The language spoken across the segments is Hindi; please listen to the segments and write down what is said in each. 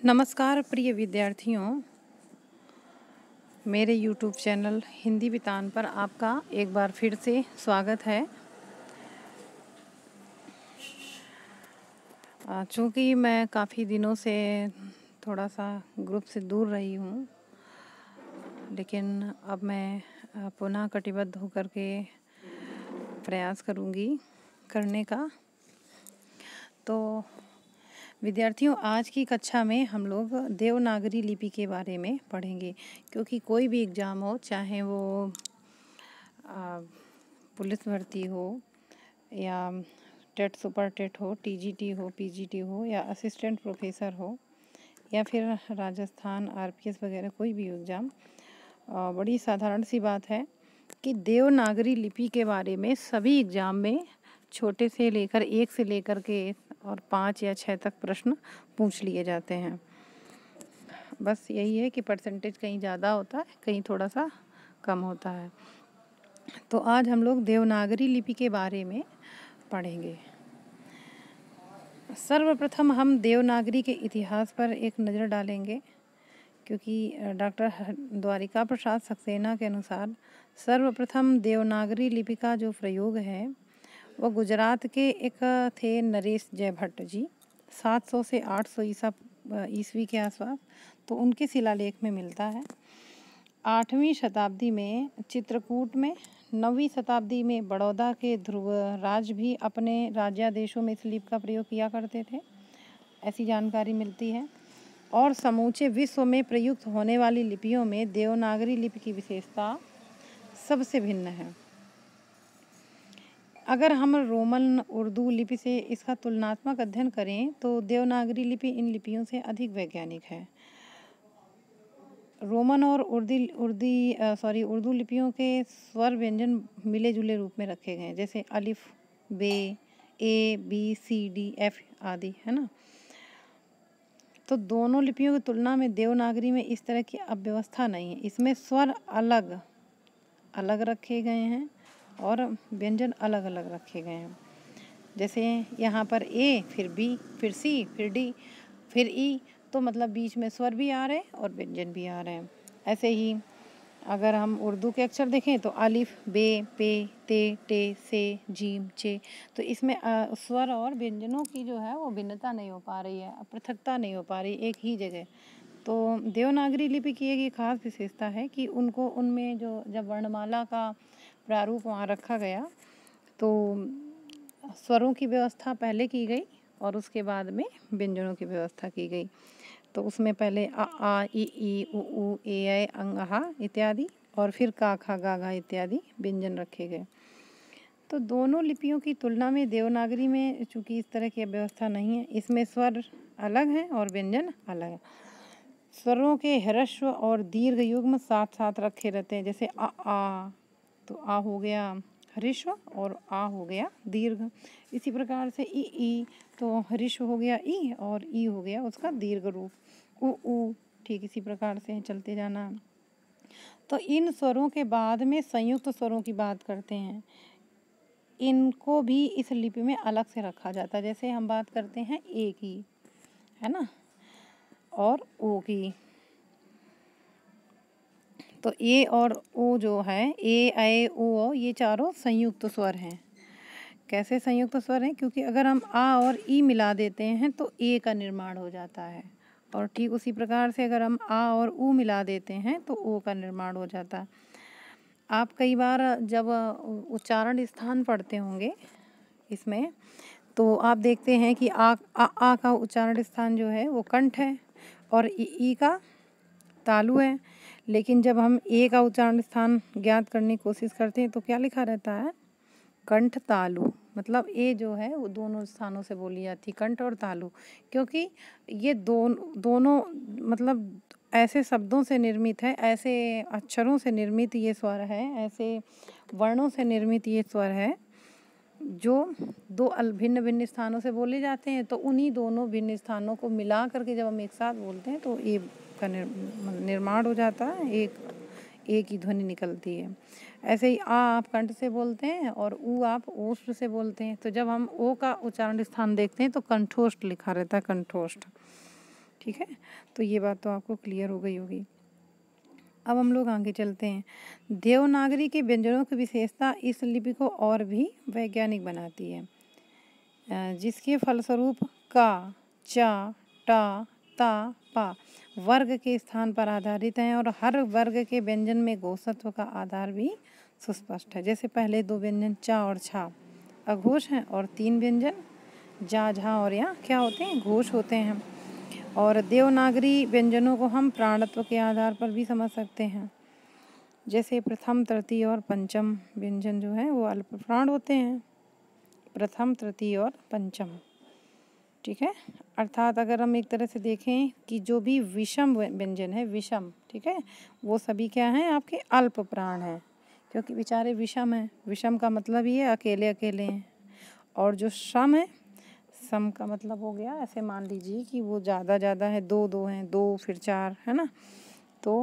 नमस्कार प्रिय विद्यार्थियों, मेरे YouTube चैनल हिंदी वितान पर आपका एक बार फिर से स्वागत है। चूँकि मैं काफ़ी दिनों से थोड़ा सा ग्रुप से दूर रही हूँ, लेकिन अब मैं पुनः कटिबद्ध होकर के प्रयास करूँगी करने का। तो विद्यार्थियों, आज की कक्षा में हम लोग देवनागरी लिपि के बारे में पढ़ेंगे, क्योंकि कोई भी एग्ज़ाम हो, चाहे वो पुलिस भर्ती हो या टेट सुपर टेट हो, टीजीटी हो, पीजीटी हो या असिस्टेंट प्रोफेसर हो या फिर राजस्थान आरपीएस वगैरह कोई भी एग्ज़ाम, बड़ी साधारण सी बात है कि देवनागरी लिपि के बारे में सभी एग्ज़ाम में छोटे से लेकर 1 से लेकर के और 5 या 6 तक प्रश्न पूछ लिए जाते हैं। बस यही है कि परसेंटेज कहीं ज़्यादा होता है, कहीं थोड़ा सा कम होता है। तो आज हम लोग देवनागरी लिपि के बारे में पढ़ेंगे। सर्वप्रथम हम देवनागरी के इतिहास पर एक नज़र डालेंगे, क्योंकि डॉक्टर द्वारिका प्रसाद सक्सेना के अनुसार सर्वप्रथम देवनागरी लिपि का जो प्रयोग है वो गुजरात के एक थे नरेश जयभट्ट जी, 700 से 800 ईस्वी के आसपास। तो उनके शिलालेख में मिलता है। 8वीं शताब्दी में चित्रकूट में, 9वीं शताब्दी में बड़ौदा के ध्रुवराज भी अपने राज्यादेशों में इस लिपि का प्रयोग किया करते थे, ऐसी जानकारी मिलती है। और समूचे विश्व में प्रयुक्त होने वाली लिपियों में देवनागरी लिपि की विशेषता सबसे भिन्न है। अगर हम रोमन उर्दू लिपि से इसका तुलनात्मक अध्ययन करें तो देवनागरी लिपि इन लिपियों से अधिक वैज्ञानिक है। रोमन और उर्दू लिपियों के स्वर व्यंजन मिले जुले रूप में रखे गए हैं, जैसे अलिफ, बे, ए, बी, सी, डी, एफ आदि, है ना। तो दोनों लिपियों की तुलना में देवनागरी में इस तरह की अव्यवस्था नहीं है। इसमें स्वर अलग अलग रखे गए हैं और व्यंजन अलग अलग रखे गए हैं। जैसे यहाँ पर ए, फिर बी, फिर सी, फिर डी, फिर ई, तो मतलब बीच में स्वर भी आ रहे हैं और व्यंजन भी आ रहे हैं। ऐसे ही अगर हम उर्दू के अक्षर देखें तो अलिफ, बे, पे, ते, टे, से, जीम, चे, तो इसमें स्वर और व्यंजनों की जो है वो भिन्नता नहीं हो पा रही है, पृथकता नहीं हो पा रही एक ही जगह। तो देवनागरी लिपि की एक खास विशेषता है कि उनमें जो जब वर्णमाला का प्रारूप वहाँ रखा गया तो स्वरों की व्यवस्था पहले की गई और उसके बाद में व्यंजनों की व्यवस्था की गई। तो उसमें पहले आ, ई, उ, ए, ऐ, अंग, हा इत्यादि, और फिर का, खा, गा, घा इत्यादि व्यंजन रखे गए। तो दोनों लिपियों की तुलना में देवनागरी में चूँकि इस तरह की व्यवस्था नहीं है, इसमें स्वर अलग हैं और व्यंजन अलग है। स्वरों के ह्रस्व और दीर्घ युग्म साथ साथ रखे रहते हैं, जैसे आ, तो आ हो गया ह्रस्व और आ हो गया दीर्घ। इसी प्रकार से ई, तो ह्रस्व हो गया ई और ई हो गया उसका दीर्घ रूप। उ, ठीक इसी प्रकार से चलते जाना। तो इन स्वरों के बाद में संयुक्त स्वरों की बात करते हैं, इनको भी इस लिपि में अलग से रखा जाता है। जैसे हम बात करते हैं ए की, है ना, और ओ की। तो ए और ओ जो है, ए, ऐ, ओ, ये चारों संयुक्त स्वर हैं। कैसे संयुक्त स्वर हैं? क्योंकि अगर हम आ और ई मिला देते हैं तो ए का निर्माण हो जाता है, और ठीक उसी प्रकार से अगर हम आ और ऊ मिला देते हैं तो ओ का निर्माण हो जाता है। आप कई बार जब उच्चारण स्थान पढ़ते होंगे इसमें, तो आप देखते हैं कि आ का उच्चारण स्थान जो है वो कंठ है और ई का तालु है। लेकिन जब हम ए का उच्चारण स्थान ज्ञात करने की कोशिश करते हैं तो क्या लिखा रहता है? कंठ तालु। मतलब ए जो है वो दोनों स्थानों से बोली जाती है, कंठ और तालु, क्योंकि ये दोनों मतलब ऐसे शब्दों से निर्मित है, ऐसे अक्षरों से निर्मित ये स्वर है, ऐसे वर्णों से निर्मित ये स्वर है जो दो भिन्न भिन्न स्थानों से बोले जाते हैं। तो उन्हीं दोनों भिन्न स्थानों को मिला करके जब हम एक साथ बोलते हैं तो ए का निर्माण हो जाता है, एक ही ध्वनि निकलती है। ऐसे ही आ आप कंठ से बोलते हैं और ऊ आप ओष्ठ से बोलते हैं। तो जब हम ओ का उच्चारण स्थान देखते हैं तो कंठोष्ठ लिखा रहता है, कंठोष्ठ। ठीक है, तो ये बात तो आपको क्लियर हो गई होगी। अब हम लोग आगे चलते हैं। देवनागरी के व्यंजनों की विशेषता इस लिपि को और भी वैज्ञानिक बनाती है, जिसके फलस्वरूप का, चा, टा, ता, पा वर्ग के स्थान पर आधारित हैं और हर वर्ग के व्यंजन में घोषत्व का आधार भी सुस्पष्ट है। जैसे पहले दो व्यंजन चा और छा अघोष हैं और तीन व्यंजन जा, झा और या क्या होते हैं, घोष होते हैं। और देवनागरी व्यंजनों को हम प्राणत्व के आधार पर भी समझ सकते हैं। जैसे प्रथम, तृतीय और पंचम व्यंजन जो है वो अल्प प्राण होते हैं, प्रथम, तृतीय और पंचम, ठीक है। अर्थात अगर हम एक तरह से देखें कि जो भी विषम व्यंजन है, विषम, ठीक है, वो सभी क्या हैं, आपके अल्प प्राण हैं, क्योंकि बेचारे विषम हैं। विषम का मतलब ये अकेले अकेले हैं। और जो सम है, सम का मतलब हो गया, ऐसे मान लीजिए कि वो ज़्यादा है, दो दो हैं, दो फिर चार, है ना। तो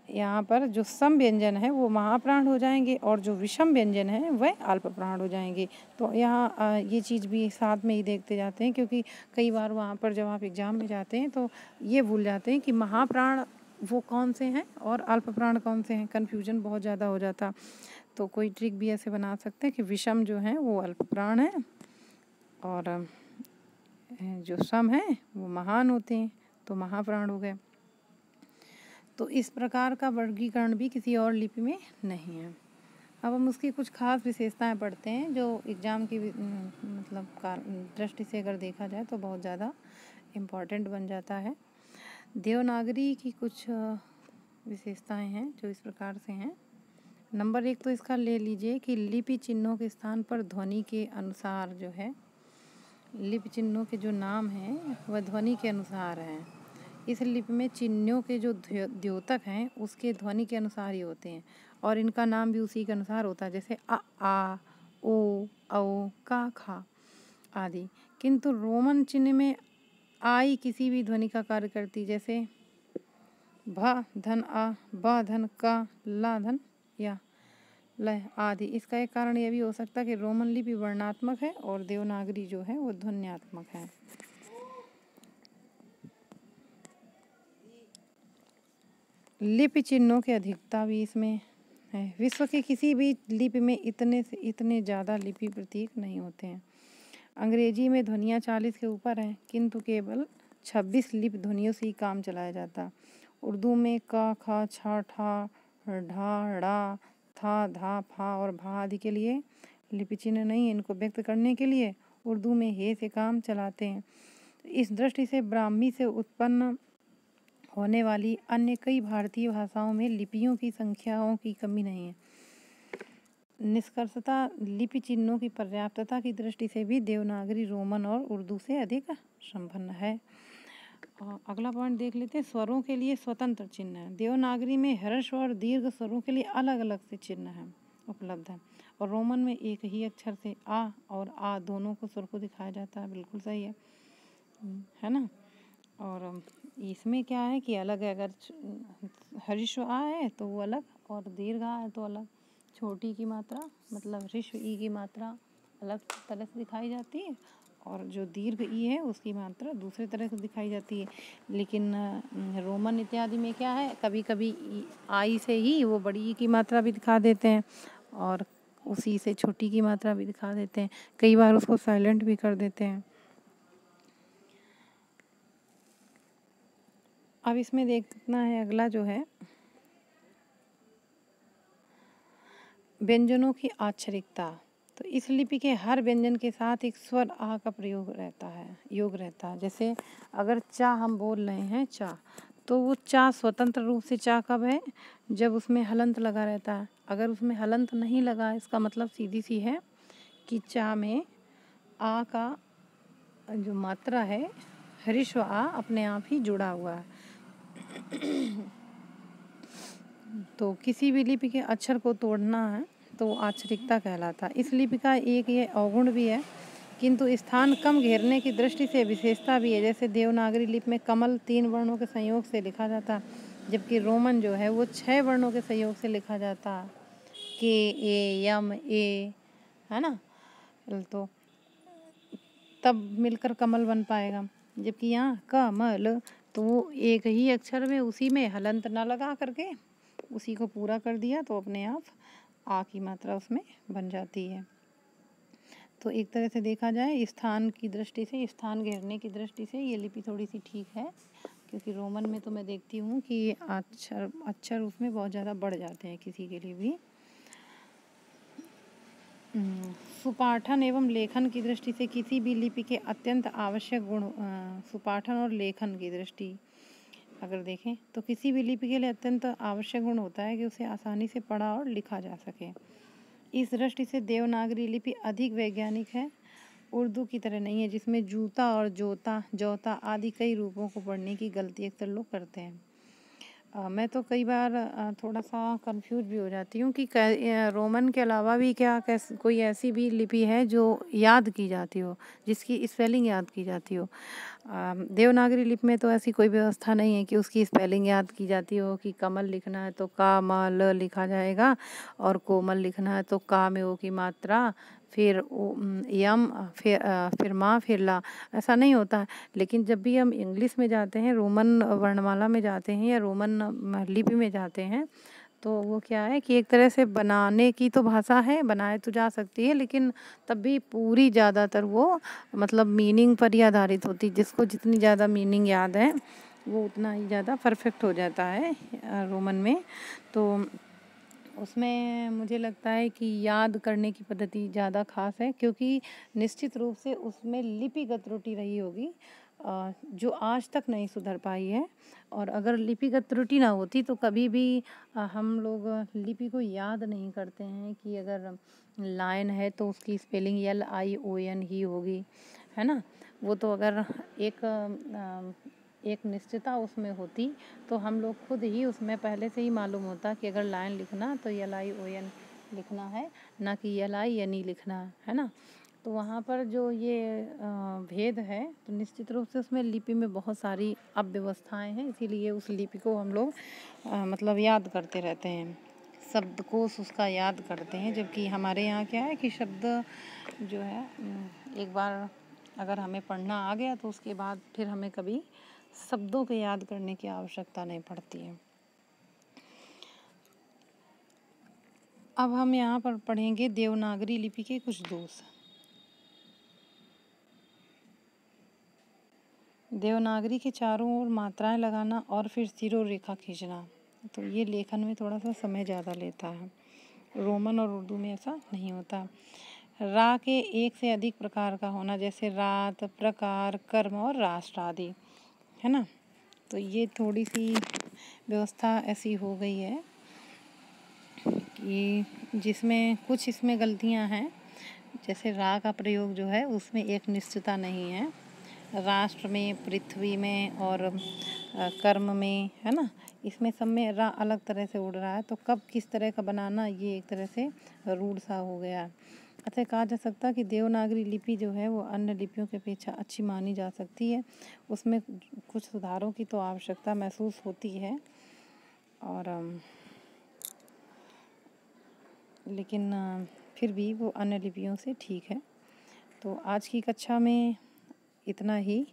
यहाँ पर जो सम व्यंजन है वो महाप्राण हो जाएंगे और जो विषम व्यंजन है वह अल्प प्राण हो जाएंगे। तो यहाँ ये चीज़ भी साथ में ही देखते जाते हैं, क्योंकि कई बार वहाँ पर जब आप एग्ज़ाम में जाते हैं तो ये भूल जाते हैं कि महाप्राण वो कौन से हैं और अल्प प्राण कौन से हैं, कन्फ्यूजन बहुत ज़्यादा हो जाता। तो कोई ट्रिक भी ऐसे बना सकते हैं कि विषम जो हैं वो अल्प प्राण हैं और जो सम है वो महान होते हैं, तो महाप्राण हो गए। तो इस प्रकार का वर्गीकरण भी किसी और लिपि में नहीं है। अब हम उसकी कुछ खास विशेषताएं पढ़ते हैं जो एग्ज़ाम की मतलब दृष्टि से अगर देखा जाए तो बहुत ज़्यादा इम्पॉर्टेंट बन जाता है। देवनागरी की कुछ विशेषताएं हैं जो इस प्रकार से हैं। नंबर 1 तो इसका ले लीजिए कि लिपि चिन्हों के स्थान पर ध्वनि के अनुसार जो है, लिपि चिन्हों के जो नाम हैं वह ध्वनि के अनुसार हैं। इस लिपि में चिन्हों के जो द्योतक हैं उसके ध्वनि के अनुसार ही होते हैं और इनका नाम भी उसी के अनुसार होता है, जैसे आ, ओ, औ, का, खा आदि। किंतु रोमन चिन्ह में आई किसी भी ध्वनि का कार्य करती, जैसे भ धन आ, ब धन का, ला धन या लय आदि। इसका एक कारण यह भी हो सकता है कि रोमन लिपि वर्णात्मक है और देवनागरी जो है वो ध्वन्यात्मक है। लिपि चिन्हों की अधिकता भी इसमें है। विश्व के किसी भी लिपि में इतने से इतने ज़्यादा लिपि प्रतीक नहीं होते हैं। अंग्रेजी में ध्वनियाँ 40 के ऊपर हैं, किंतु केवल 26 लिपि ध्वनियों से ही काम चलाया जाता। उर्दू में का, खा, छा, ठा, ढा, ड़ा, था, धा, फा और भा आदि के लिए लिपि चिन्ह नहीं। इनको व्यक्त करने के लिए उर्दू में हे से काम चलाते हैं। इस दृष्टि से ब्राह्मी से उत्पन्न होने वाली अन्य कई भारतीय भाषाओं में लिपियों की संख्याओं की कमी नहीं है। निष्कर्षतः लिपि चिन्हों की पर्याप्तता की दृष्टि से भी देवनागरी रोमन और उर्दू से अधिक संपन्न है। अगला पॉइंट देख लेते हैं, स्वरों के लिए स्वतंत्र चिन्ह है। देवनागरी में ह्रस्व और दीर्घ स्वरों के लिए अलग अलग से चिन्ह हैं उपलब्ध है और रोमन में एक ही अक्षर से आ और आ दोनों को स्वर को दिखाया जाता है। बिल्कुल सही है ना। और इसमें क्या है कि अलग है, अगर ह्रस्व आ है तो वो अलग और दीर्घ आ है तो अलग। छोटी की मात्रा मतलब ह्रस्व ई की मात्रा अलग तरह से दिखाई जाती है और जो दीर्घ ई है उसकी मात्रा दूसरे तरह से दिखाई जाती है। लेकिन रोमन इत्यादि में क्या है, कभी कभी आई से ही वो बड़ी ई की मात्रा भी दिखा देते हैं और उसी से छोटी की मात्रा भी दिखा देते हैं, कई बार उसको साइलेंट भी कर देते हैं। अब इसमें देखना है अगला जो है व्यंजनों की आक्षरिकता। तो इस लिपि के हर व्यंजन के साथ एक स्वर आ का प्रयोग रहता है, योग रहता है। जैसे अगर चा हम बोल रहे हैं चा, तो वो चा स्वतंत्र रूप से चा कब है, जब उसमें हलंत लगा रहता है। अगर उसमें हलंत नहीं लगा, इसका मतलब सीधी सी है कि चा में आ का जो मात्रा है ह्रस्व आ अपने आप ही जुड़ा हुआ है। तो किसी भी लिपि के अक्षर को तोड़ना है तो आक्षरिकता कहलाता है। इस लिपि का एक ये अवगुण भी है, किंतु स्थान कम घेरने की दृष्टि से विशेषता भी है। जैसे देवनागरी लिपि में कमल 3 वर्णों के संयोग से लिखा जाता, जबकि रोमन जो है वो 6 वर्णों के संयोग से लिखा जाता, के, ए, यम, ए, है ना। तो तब मिलकर कमल बन पाएगा। जबकि यहाँ कमल, तो वो एक ही अक्षर में उसी में हलंत ना लगा करके उसी को पूरा कर दिया, तो अपने आप आ की मात्रा उसमें बन जाती है। तो एक तरह से देखा जाए स्थान की दृष्टि से, स्थान घेरने की दृष्टि से ये लिपि थोड़ी सी ठीक है, क्योंकि रोमन में तो मैं देखती हूँ कि अक्षर उसमें बहुत ज़्यादा बढ़ जाते हैं किसी के लिए भी। सुपाठन एवं लेखन की दृष्टि से किसी भी लिपि के अत्यंत आवश्यक गुण, सुपाठन और लेखन की दृष्टि अगर देखें तो किसी भी लिपि के लिए अत्यंत आवश्यक गुण होता है कि उसे आसानी से पढ़ा और लिखा जा सके। इस दृष्टि से देवनागरी लिपि अधिक वैज्ञानिक है, उर्दू की तरह नहीं है जिसमें जूता और जोता जोता आदि कई रूपों को पढ़ने की गलती अक्सर लोग करते हैं। मैं तो कई बार थोड़ा सा कंफ्यूज भी हो जाती हूँ कि रोमन के अलावा भी क्या कोई ऐसी भी लिपि है जो याद की जाती हो, जिसकी स्पेलिंग याद की जाती हो। देवनागरी लिपि में तो ऐसी कोई व्यवस्था नहीं है कि उसकी स्पेलिंग याद की जाती हो, कि कमल लिखना है तो का म ल लिखा जाएगा और कोमल लिखना है तो का में ओ की मात्रा, फिर यम, फिर माँ, फिर ला, ऐसा नहीं होता है। लेकिन जब भी हम इंग्लिश में जाते हैं, रोमन वर्णमाला में जाते हैं या रोमन लिपि में जाते हैं, तो वो क्या है कि एक तरह से बनाने की तो भाषा है, बनाए तो जा सकती है, लेकिन तब भी पूरी ज़्यादातर वो मतलब मीनिंग पर ही आधारित होती है। जिसको जितनी ज़्यादा मीनिंग याद है वो उतना ही ज़्यादा परफेक्ट हो जाता है रोमन में। तो उसमें मुझे लगता है कि याद करने की पद्धति ज़्यादा खास है, क्योंकि निश्चित रूप से उसमें लिपिगत त्रुटि रही होगी जो आज तक नहीं सुधर पाई है। और अगर लिपिगत त्रुटि ना होती तो कभी भी हम लोग लिपि को याद नहीं करते हैं कि अगर लाइन है तो उसकी स्पेलिंग LION ही होगी, है ना। वो तो अगर एक निश्चितता उसमें होती तो हम लोग खुद ही उसमें पहले से ही मालूम होता कि अगर लाइन लिखना तो LION लिखना है, ना कि LINE लिखना है ना। तो वहाँ पर जो ये भेद है, तो निश्चित रूप से उसमें लिपि में बहुत सारी अव्यवस्थाएं हैं, इसीलिए उस लिपि को हम लोग मतलब याद करते रहते हैं, शब्दकोश उसका याद करते हैं। जबकि हमारे यहाँ क्या है कि शब्द जो है एक बार अगर हमें पढ़ना आ गया तो उसके बाद फिर हमें कभी शब्दों को याद करने की आवश्यकता नहीं पड़ती है। अब हम यहाँ पर पढ़ेंगे देवनागरी लिपि के कुछ दोष। देवनागरी के चारों ओर मात्राएं लगाना और फिर सिरों रेखा खींचना, तो ये लेखन में थोड़ा सा समय ज़्यादा लेता है। रोमन और उर्दू में ऐसा नहीं होता। रा के एक से अधिक प्रकार का होना, जैसे रात, प्रकार, कर्म और राष्ट्र आदि, है ना। तो ये थोड़ी सी व्यवस्था ऐसी हो गई है कि जिसमें कुछ इसमें गलतियां हैं। जैसे रा का प्रयोग जो है उसमें एक निश्चितता नहीं है, राष्ट्र में, पृथ्वी में और कर्म में, है ना। इसमें सब में रा अलग तरह से उड़ रहा है, तो कब किस तरह का बनाना ये एक तरह से रूढ़ सा हो गया है। अच्छा, कहा जा सकता है कि देवनागरी लिपि जो है वो अन्य लिपियों की अपेक्षा अच्छी मानी जा सकती है। उसमें कुछ सुधारों की तो आवश्यकता महसूस होती है, और लेकिन फिर भी वो अन्य लिपियों से ठीक है। तो आज की कक्षा में इतना ही।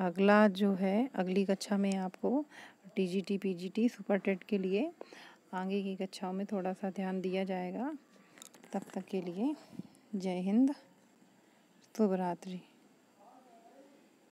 अगली कक्षा में आपको TGT PGT सुपर टेट के लिए आगे की कक्षाओं में थोड़ा सा ध्यान दिया जाएगा। तब तक के लिए जय हिंद, शुभ रात्रि।